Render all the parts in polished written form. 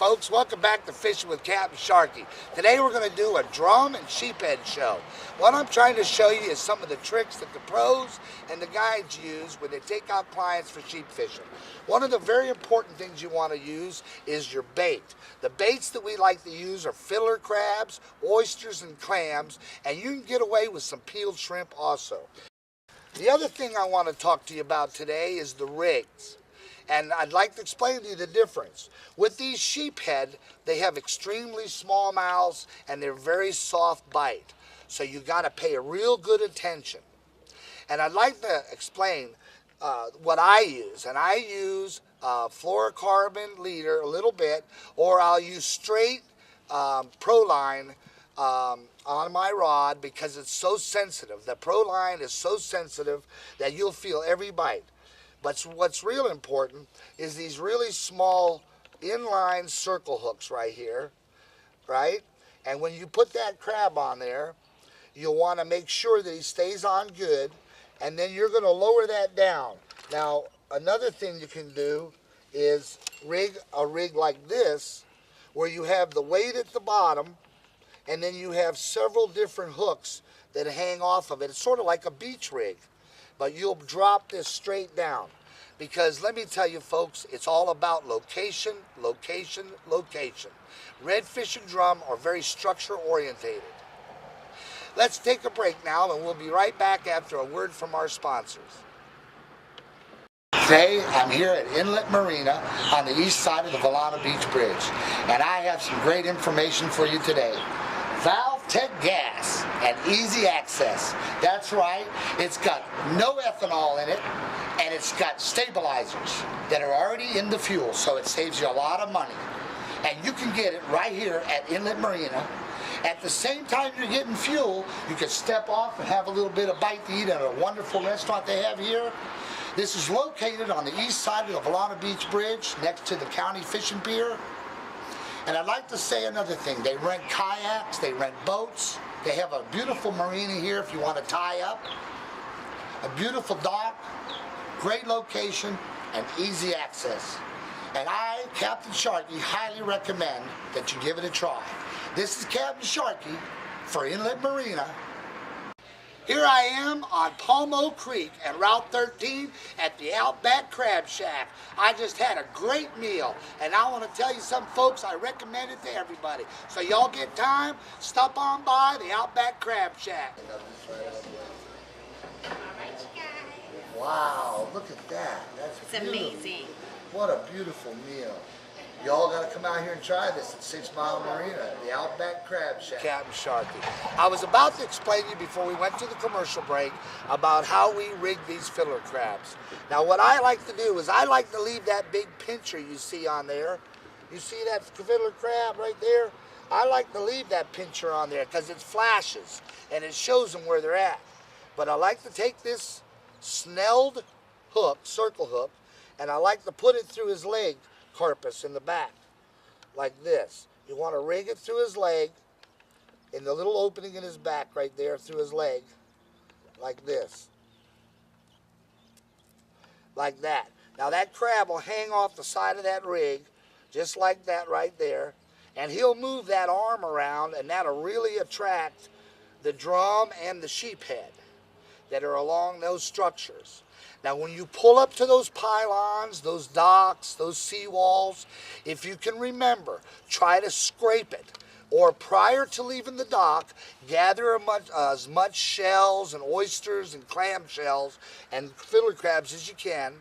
folks, welcome back to Fishing with Capt and Sharky. Today we're going to do a drum and sheephead show. What I'm trying to show you is some of the tricks that the pros and the guides use when they take out clients for sheep fishing. One of the very important things you want to use is your bait. The baits that we like to use are filler crabs, oysters, and clams, and you can get away with some peeled shrimp also. The other thing I want to talk to you about today is the rigs. And I'd like to explain to you the difference. With these sheephead, they have extremely small mouths and they're very soft bite. So you got to pay a real good attention. And I'd like to explain what I use. And I use fluorocarbon leader a little bit, or I'll use straight Proline on my rod because it's so sensitive. The Proline is so sensitive that you'll feel every bite. But what's real important is these really small inline circle hooks right here, right? And when you put that crab on there, you'll want to make sure that he stays on good, and then you're going to lower that down. Now, another thing you can do is rig a rig like this, where you have the weight at the bottom, and then you have several different hooks that hang off of it. It's sort of like a beach rig. But you'll drop this straight down, because let me tell you folks, it's all about location, location, location. Redfish and drum are very structure orientated. Let's take a break now and we'll be right back after a word from our sponsors. Today I'm here at Inlet Marina on the east side of the Volana Beach Bridge, and I have some great information for you today. Valve Tech Gas and easy access. That's right, it's got no ethanol in it, and it's got stabilizers that are already in the fuel, so it saves you a lot of money. And you can get it right here at Inlet Marina. At the same time you're getting fuel, you can step off and have a little bit of bite to eat at a wonderful restaurant they have here. This is located on the east side of the Volana Beach Bridge, next to the county fishing pier. And I'd like to say another thing. They rent kayaks, they rent boats. They have a beautiful marina here if you want to tie up. A beautiful dock, great location, and easy access. And I, Captain Sharky, highly recommend that you give it a try. This is Captain Sharky for Inlet Marina. Here I am on Palmo Creek and Route 13 at the Outback Crab Shack. I just had a great meal, and I want to tell you something, folks. I recommend it to everybody. So y'all get time, stop on by the Outback Crab Shack. Wow, look at that. That's amazing. What a beautiful meal. Y'all got to come out here and try this at 6 Mile Marina, the Outback Crab Shack. Captain Sharky. I was about to explain to you before we went to the commercial break about how we rig these filler crabs. Now what I like to do is I like to leave that big pincher you see on there. You see that filler crab right there? I like to leave that pincher on there because it flashes and it shows them where they're at. But I like to take this snelled hook, circle hook, and I like to put it through his leg carpus in the back, like this. You want to rig it through his leg, in the little opening in his back right there, through his leg, like this. Like that. Now that crab will hang off the side of that rig, just like that right there, and he'll move that arm around, and that'll really attract the drum and the sheephead that are along those structures. Now when you pull up to those pylons, those docks, those seawalls, if you can remember, try to scrape it. Or prior to leaving the dock, gather as much shells and oysters and clam shells and filler crabs as you can,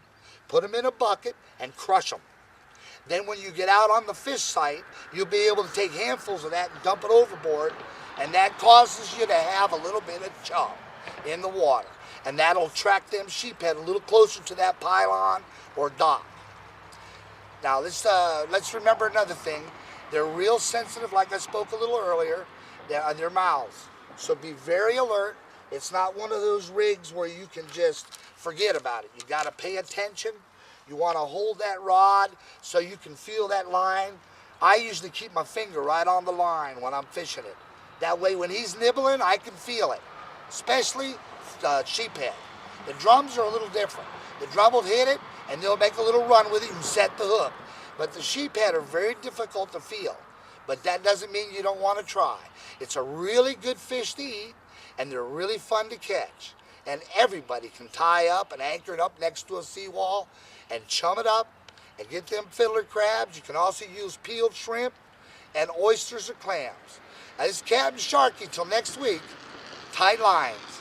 put them in a bucket and crush them. Then when you get out on the fish site, you'll be able to take handfuls of that and dump it overboard, and that causes you to have a little bit of chum in the water. And that'll attract them sheephead a little closer to that pylon or dock. Now let's remember another thing. They're real sensitive, like I spoke a little earlier, on their mouths. So be very alert. It's not one of those rigs where you can just forget about it. You got to pay attention. You want to hold that rod so you can feel that line. I usually keep my finger right on the line when I'm fishing it. That way when he's nibbling, I can feel it, especially sheephead. The drums are a little different. The drum will hit it and they'll make a little run with it and set the hook. But the sheephead are very difficult to feel. But that doesn't mean you don't want to try. It's a really good fish to eat, and they're really fun to catch. And everybody can tie up and anchor it up next to a seawall and chum it up and get them fiddler crabs. You can also use peeled shrimp and oysters or clams. Now, this is Captain Sharky. Till next week, tight lines.